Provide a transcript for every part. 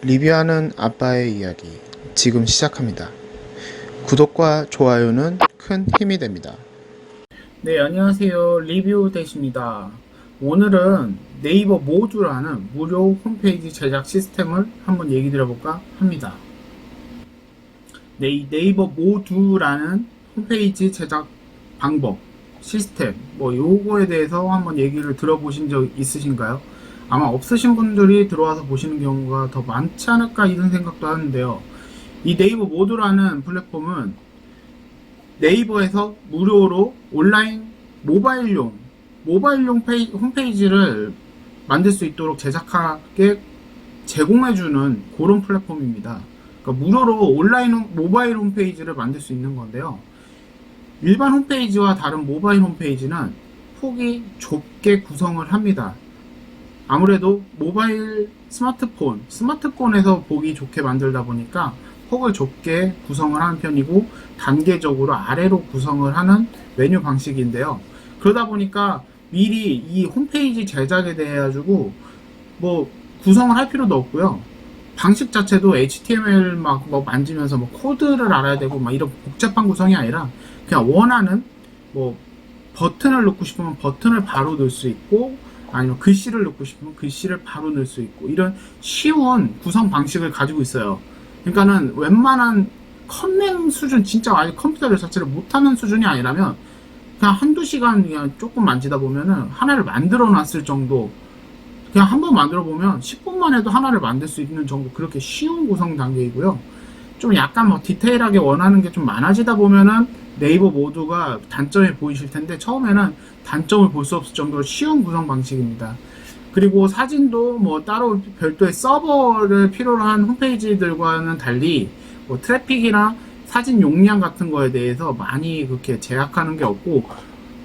리뷰하는 아빠의 이야기 지금 시작합니다. 구독과 좋아요는 큰 힘이 됩니다. 네, 안녕하세요. 리뷰 대시입니다. 오늘은 네이버 모두라는 무료 홈페이지 제작 시스템을 한번 얘기 드려볼까 합니다. 네이버 모두라는 홈페이지 제작 방법, 시스템, 요거에 대해서 한번 얘기를 들어보신 적 있으신가요? 아마 없으신 분들이 들어와서 보시는 경우가 더 많지 않을까 이런 생각도 하는데요. 이 네이버 모두라는 플랫폼은 네이버에서 무료로 온라인 모바일용 홈페이지를 만들 수 있도록 제작하게 제공해주는 그런 플랫폼입니다. 그러니까 무료로 온라인 모바일 홈페이지를 만들 수 있는 건데요. 일반 홈페이지와 다른 모바일 홈페이지는 폭이 좁게 구성을 합니다. 아무래도 모바일 스마트폰에서 보기 좋게 만들다 보니까 폭을 좁게 구성을 하는 편이고 단계적으로 아래로 구성을 하는 메뉴 방식인데요. 그러다 보니까 미리 이 홈페이지 제작에 대해 가지고 구성을 할 필요도 없고요. 방식 자체도 HTML 만지면서 코드를 알아야 되고 이런 복잡한 구성이 아니라 그냥 원하는 버튼을 넣고 싶으면 버튼을 바로 넣을 수 있고, 아니면 글씨를 넣고 싶으면 글씨를 바로 넣을 수 있고, 이런 쉬운 구성 방식을 가지고 있어요. 그러니까는 웬만한 컴맹 수준, 진짜 아예 컴퓨터 자체를 못하는 수준이 아니라면 그냥 한두 시간 그냥 조금 만지다 보면은 하나를 만들어 놨을 정도, 그냥 한번 만들어 보면 10분만 해도 하나를 만들 수 있는 정도, 그렇게 쉬운 구성 단계이고요. 좀 약간 디테일하게 원하는 게 좀 많아지다 보면은 네이버 모두가 단점이 보이실 텐데, 처음에는 단점을 볼 수 없을 정도로 쉬운 구성 방식입니다. 그리고 사진도 따로 별도의 서버를 필요로 한 홈페이지들과는 달리 트래픽이나 사진 용량 같은 거에 대해서 많이 그렇게 제약하는 게 없고,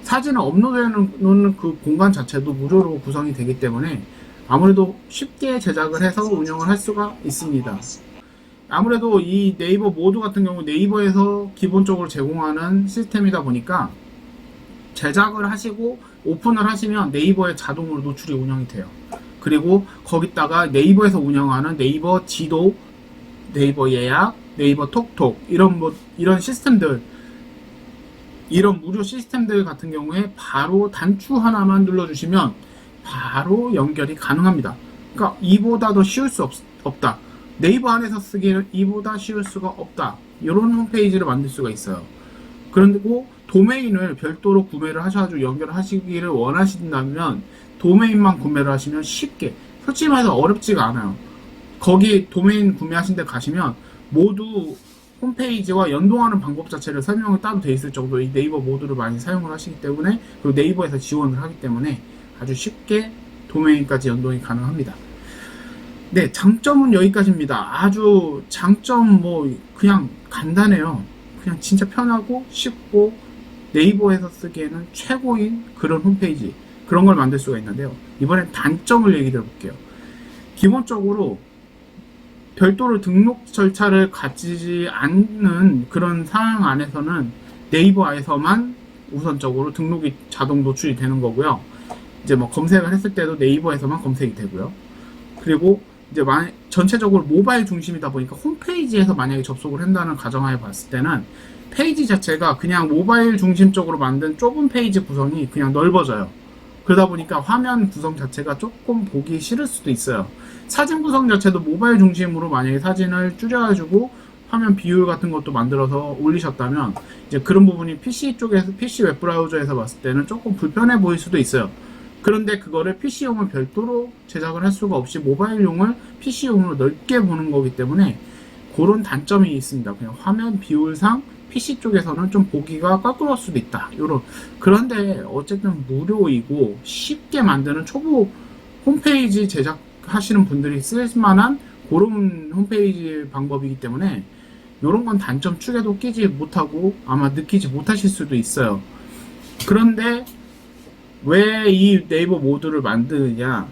사진을 업로드해 놓는 그 공간 자체도 무료로 구성이 되기 때문에 아무래도 쉽게 제작을 해서 운영을 할 수가 있습니다. 아무래도 이 네이버 모두 같은 경우 네이버에서 기본적으로 제공하는 시스템이다 보니까 제작을 하시고 오픈을 하시면 네이버에 자동으로 노출이 운영이 돼요. 그리고 거기다가 네이버에서 운영하는 네이버 지도, 네이버 예약, 네이버 톡톡, 이런 시스템들, 이런 무료 시스템들 같은 경우에 바로 단추 하나만 눌러주시면 바로 연결이 가능합니다. 그러니까 이보다 더 쉬울 수 없다. 네이버 안에서 쓰기는 이보다 쉬울 수가 없다. 이런 홈페이지를 만들 수가 있어요. 그리고 도메인을 별도로 구매를 하셔가지고 연결을 하시기를 원하신다면 도메인만 구매를 하시면 쉽게, 솔직히 말해서 어렵지가 않아요. 거기 도메인 구매하신 데 가시면 모두 홈페이지와 연동하는 방법 자체를 설명이 따로 돼 있을 정도로 이 네이버 모두를 많이 사용을 하시기 때문에, 그리고 네이버에서 지원을 하기 때문에 아주 쉽게 도메인까지 연동이 가능합니다. 네, 장점은 여기까지입니다. 아주 장점 그냥 간단해요. 그냥 진짜 편하고 쉽고 네이버에서 쓰기에는 최고인 그런 홈페이지, 그런 걸 만들 수가 있는데요. 이번엔 단점을 얘기 드려볼게요. 기본적으로 별도로 등록 절차를 갖지 않는 그런 상황 안에서는 네이버에서만 우선적으로 등록이 자동 노출이 되는 거고요. 이제 검색을 했을 때도 네이버에서만 검색이 되고요. 그리고 이제 전체적으로 모바일 중심이다 보니까 홈페이지에서 만약에 접속을 한다는 가정하에 봤을 때는 페이지 자체가 그냥 모바일 중심적으로 만든 좁은 페이지 구성이 그냥 넓어져요. 그러다 보니까 화면 구성 자체가 조금 보기 싫을 수도 있어요. 사진 구성 자체도 모바일 중심으로 만약에 사진을 줄여가지고 화면 비율 같은 것도 만들어서 올리셨다면 이제 그런 부분이 PC 웹브라우저에서 봤을 때는 조금 불편해 보일 수도 있어요. 그런데 그거를 PC용을 별도로 제작을 할 수가 없이 모바일용을 PC용으로 넓게 보는 거기 때문에 그런 단점이 있습니다. 그냥 화면 비율상 PC 쪽에서는 좀 보기가 껄끄러울 수도 있다. 그런데 어쨌든 무료이고 쉽게 만드는 초보 홈페이지 제작하시는 분들이 쓸만한 그런 홈페이지 방법이기 때문에 이런 건 단점 축에도 끼지 못하고 아마 느끼지 못하실 수도 있어요. 그런데 왜 이 네이버 모두를 만드느냐,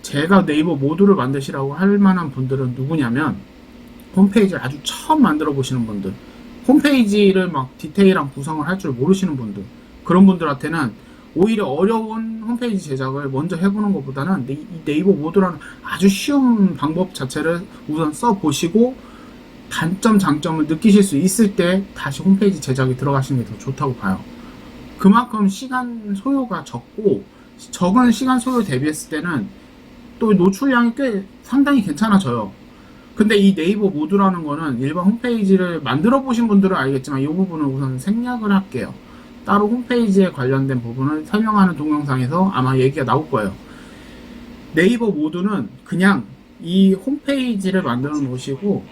제가 네이버 모두를 만드시라고 할 만한 분들은 누구냐면 홈페이지를 아주 처음 만들어 보시는 분들, 홈페이지를 디테일한 구성을 할 줄 모르시는 분들, 그런 분들한테는 오히려 어려운 홈페이지 제작을 먼저 해보는 것보다는 이 네이버 모드라는 아주 쉬운 방법 자체를 우선 써보시고 단점, 장점을 느끼실 수 있을 때 다시 홈페이지 제작에 들어가시는 게 더 좋다고 봐요. 그만큼 시간 소요가 적고 적은 시간 소요 대비했을 때는 또 노출량이 꽤 상당히 괜찮아져요. 근데 이 네이버 모드라는 거는 일반 홈페이지를 만들어 보신 분들은 알겠지만 이 부분은 우선 생략을 할게요. 따로 홈페이지에 관련된 부분을 설명하는 동영상에서 아마 얘기가 나올 거예요. 네이버 모드는 그냥 이 홈페이지를 만들어 놓으시고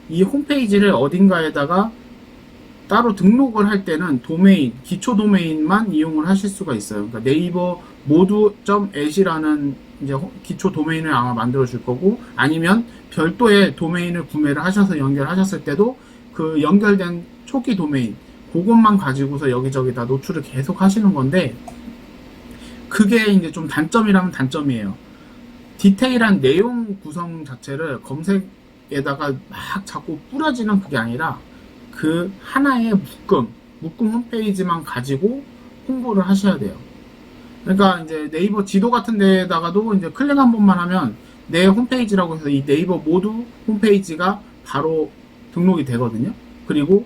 이 홈페이지를 어딘가에다가 따로 등록을 할 때는 도메인, 기초 도메인만 이용을 하실 수가 있어요. 그러니까 네이버 모두.at이라는 이제 기초 도메인을 아마 만들어 줄 거고, 아니면 별도의 도메인을 구매를 하셔서 연결하셨을 때도 그 연결된 초기 도메인, 그것만 가지고서 여기저기 다 노출을 계속 하시는 건데, 그게 이제 좀 단점이라면 단점이에요. 디테일한 내용 구성 자체를 검색에다가 막 자꾸 뿌려지는 그게 아니라 그 하나의 묶음 홈페이지만 가지고 홍보를 하셔야 돼요. 그러니까 이제 네이버 지도 같은 데다가도 이제 클릭 한 번만 하면 내 홈페이지라고 해서 이 네이버 모두 홈페이지가 바로 등록이 되거든요. 그리고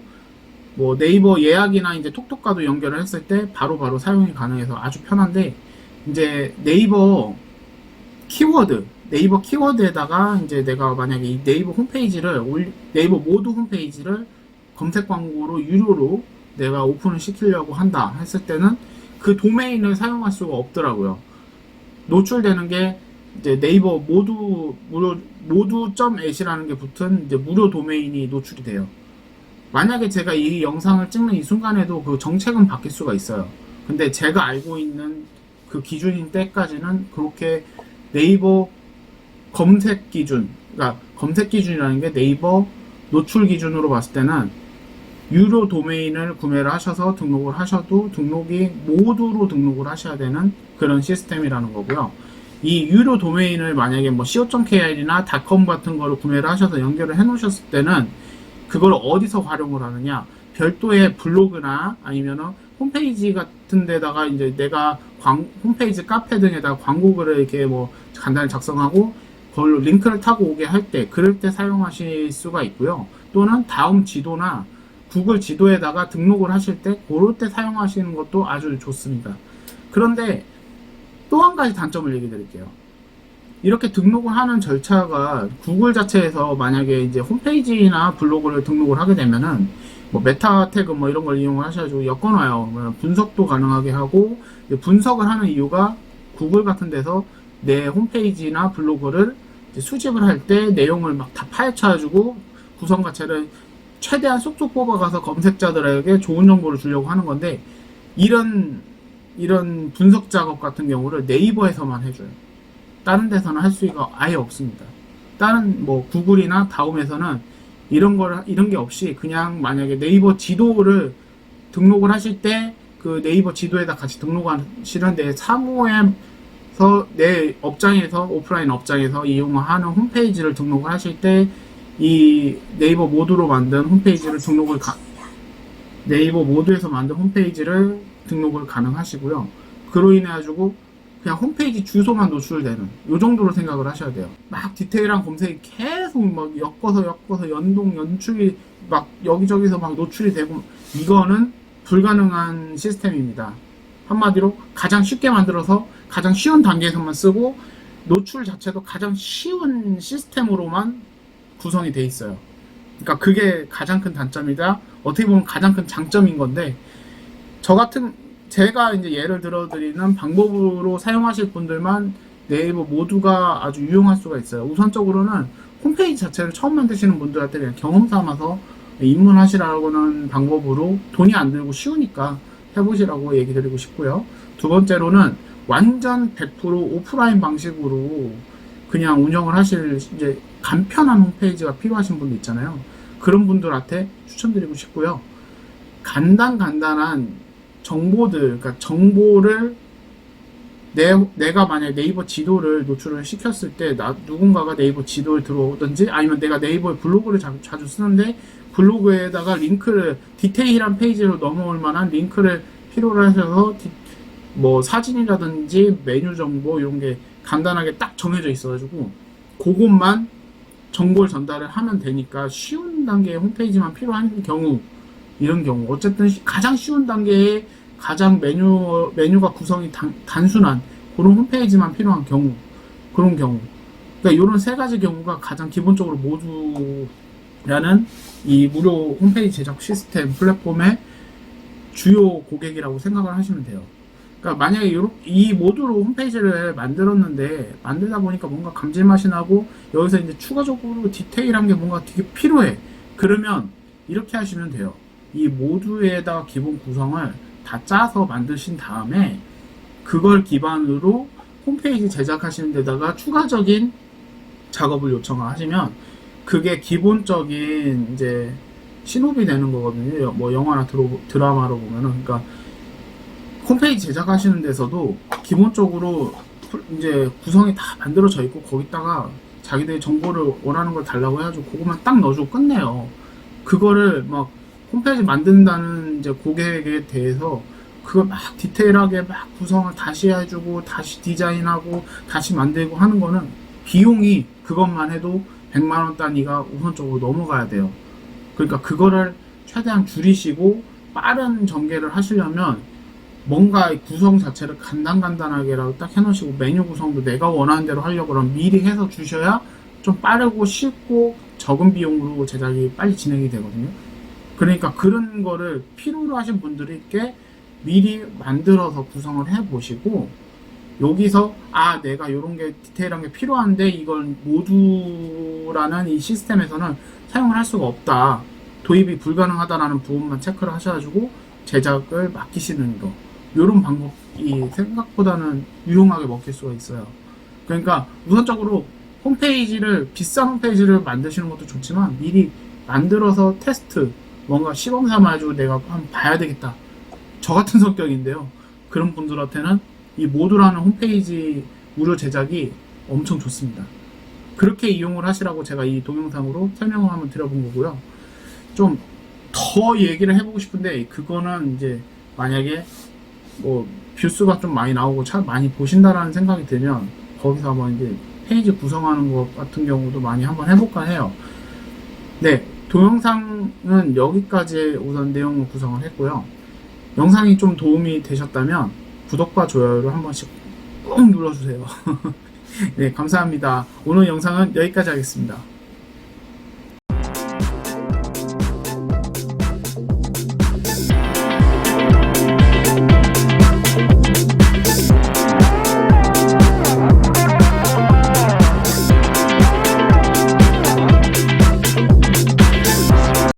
뭐 네이버 예약이나 이제 톡톡과도 연결을 했을 때 바로 사용이 가능해서 아주 편한데, 이제 네이버 키워드에다가 이제 내가 만약에 이 네이버 네이버 모두 홈페이지를 검색 광고로 유료로 내가 오픈을 시키려고 한다 했을 때는 그 도메인을 사용할 수가 없더라고요. 노출되는 게 이제 네이버 모두.at이라는 게 붙은 이제 무료 도메인이 노출이 돼요. 만약에 제가 이 영상을 찍는 이 순간에도 그 정책은 바뀔 수가 있어요. 근데 제가 알고 있는 그 기준인 때까지는 그렇게 네이버 검색 기준, 그러니까 검색 기준이라는 게 네이버 노출 기준으로 봤을 때는 유료 도메인을 구매를 하셔서 등록을 하셔도 등록이 모두로 등록을 하셔야 되는 그런 시스템이라는 거고요. 이 유료 도메인을 만약에 뭐 co.kr이나 .com 같은 거를 구매를 하셔서 연결을 해 놓으셨을 때는 그걸 어디서 활용을 하느냐, 별도의 블로그나 아니면은 홈페이지 같은 데다가 이제 내가 홈페이지 카페 등에다가 광고글을 이렇게 뭐 간단히 작성하고 그걸로 링크를 타고 오게 할 때, 그럴 때 사용하실 수가 있고요. 또는 다음 지도나 구글 지도에다가 등록을 하실 때 그럴 때 사용하시는 것도 아주 좋습니다. 그런데 또 한 가지 단점을 얘기 드릴게요. 이렇게 등록을 하는 절차가 구글 자체에서 만약에 이제 홈페이지나 블로그를 등록을 하게 되면은 뭐 메타 태그 뭐 이런 걸 이용을 하셔가지고 엮어놔요. 분석도 가능하게 하고, 분석을 하는 이유가 구글 같은 데서 내 홈페이지나 블로그를 수집을 할 때 내용을 막 다 파헤쳐가지고 구성 자체를 최대한 쏙쏙 뽑아가서 검색자들에게 좋은 정보를 주려고 하는 건데, 이런 분석 작업 같은 경우를 네이버에서만 해줘요. 다른 데서는 할 수가 아예 없습니다. 다른 뭐 구글이나 다음에서는 이런 게 없이 그냥 만약에 네이버 지도를 등록을 하실 때 그 네이버 지도에다 같이 등록하시는데 사무에서 내 업장에서, 오프라인 업장에서 이용하는 홈페이지를 등록을 하실 때 이 네이버 모드로 만든 홈페이지를 네이버 모드에서 만든 홈페이지를 등록을 가능하시고요. 그로 인해 가지고 그냥 홈페이지 주소만 노출되는 요 정도로 생각을 하셔야 돼요. 막 디테일한 검색이 계속 막 엮어서 연출이 막 여기저기서 막 노출이 되고, 이거는 불가능한 시스템입니다. 한마디로 가장 쉽게 만들어서 가장 쉬운 단계에서만 쓰고 노출 자체도 가장 쉬운 시스템으로만 구성이 돼 있어요. 그러니까 그게 가장 큰 단점이다. 어떻게 보면 가장 큰 장점인 건데, 제가 이제 예를 들어 드리는 방법으로 사용하실 분들만 네이버 모두가 아주 유용할 수가 있어요. 우선적으로는 홈페이지 자체를 처음 만드시는 분들한테 그냥 경험 삼아서 입문하시라고는 방법으로 돈이 안 들고 쉬우니까 해보시라고 얘기 드리고 싶고요. 두 번째로는 완전 100% 오프라인 방식으로 그냥 운영을 하실 이제 간편한 홈페이지가 필요하신 분들 있잖아요. 그런 분들한테 추천드리고 싶고요. 간단한 정보들, 그러니까 정보를 내가 만약 네이버 지도를 노출을 시켰을 때 누군가가 네이버 지도를 들어오든지, 아니면 내가 네이버 블로그를 자주 쓰는데 블로그에다가 링크를 디테일한 페이지로 넘어올 만한 링크를 필요로 하셔서 뭐 사진이라든지 메뉴 정보 이런 게 간단하게 딱 정해져 있어가지고 그것만 정보를 전달을 하면 되니까 쉬운 단계의 홈페이지만 필요한 경우, 이런 경우 어쨌든 가장 쉬운 단계에 가장 메뉴가 구성이 단순한 그런 홈페이지만 필요한 경우, 그런 경우, 그러니까 이런 세 가지 경우가 가장 기본적으로 모두라는 이 무료 홈페이지 제작 시스템 플랫폼의 주요 고객이라고 생각을 하시면 돼요. 그러니까 만약에 이 모드로 홈페이지를 만들다 보니까 뭔가 감질맛이 나고 여기서 이제 추가적으로 디테일한 게 뭔가 되게 필요해. 그러면 이렇게 하시면 돼요. 이 모두에다가 기본 구성을 다 짜서 만드신 다음에 그걸 기반으로 홈페이지 제작하시는 데다가 추가적인 작업을 요청하시면 그게 기본적인 이제 신호비 되는 거거든요. 뭐 영화나 드라마로 보면은. 그러니까 홈페이지 제작하시는 데서도 기본적으로 이제 구성이 다 만들어져 있고 거기다가 자기들이 정보를 원하는 걸 달라고 해가지고 그것만 딱 넣어주고 끝내요. 그거를 막 홈페이지 만든다는 이제 고객에 대해서 그걸 막 디테일하게 막 구성을 다시 해주고 다시 디자인하고 다시 만들고 하는 거는 비용이 그것만 해도 100만원 단위가 우선적으로 넘어가야 돼요. 그러니까 그거를 최대한 줄이시고 빠른 전개를 하시려면 뭔가 구성 자체를 간단하게라도 딱 해놓으시고 메뉴 구성도 내가 원하는 대로 하려고 그러면 미리 해서 주셔야 좀 빠르고 쉽고 적은 비용으로 제작이 빨리 진행이 되거든요. 그러니까 그런 거를 필요로 하신 분들께 미리 만들어서 구성을 해보시고 여기서 내가 이런 게 디테일한 게 필요한데 이걸 모두라는 이 시스템에서는 사용을 할 수가 없다, 도입이 불가능하다라는 부분만 체크를 하셔가지고 제작을 맡기시는 거, 이런 방법이 생각보다는 유용하게 먹힐 수가 있어요. 그러니까 우선적으로 비싼 홈페이지를 만드시는 것도 좋지만 미리 만들어서 테스트, 뭔가 시범 삼아 가지고 내가 한번 봐야 되겠다, 저 같은 성격인데요, 그런 분들한테는 이 모두라는 홈페이지 무료 제작이 엄청 좋습니다. 그렇게 이용을 하시라고 제가 이 동영상으로 설명을 한번 드려본 거고요. 좀 더 얘기를 해보고 싶은데 그거는 이제 만약에 뭐 뷰수가 좀 많이 나오고 많이 보신다라는 생각이 들면 거기서 한번 이제 페이지 구성하는 것 같은 경우도 많이 한번 해볼까 해요. 네, 동영상은 여기까지 우선 내용을 구성을 했고요. 영상이 좀 도움이 되셨다면 구독과 좋아요를 한 번씩 꼭 눌러주세요. 네, 감사합니다. 오늘 영상은 여기까지 하겠습니다.